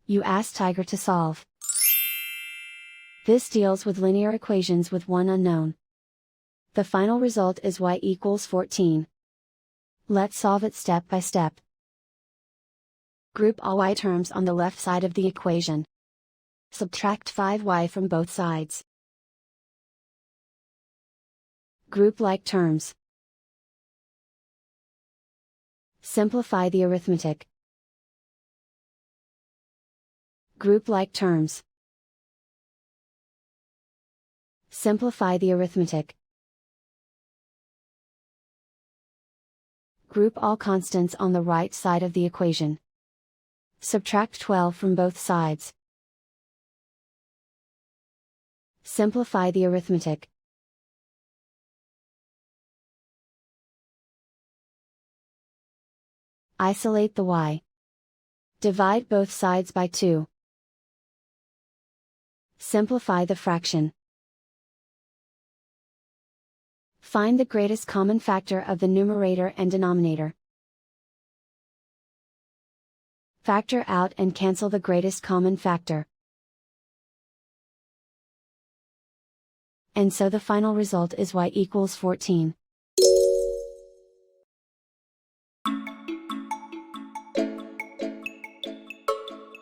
You ask Tiger to solve. This deals with linear equations with one unknown. The final result is y equals 14. Let's solve it step by step. Group all y terms on the left side of the equation. Subtract 5y from both sides. Group like terms. Simplify the arithmetic. Group like terms. Simplify the arithmetic. Group all constants on the right side of the equation. Subtract 12 from both sides. Simplify the arithmetic. Isolate the y. Divide both sides by 2. Simplify the fraction. Find the greatest common factor of the numerator and denominator. Factor out and cancel the greatest common factor. And so the final result is y equals 14.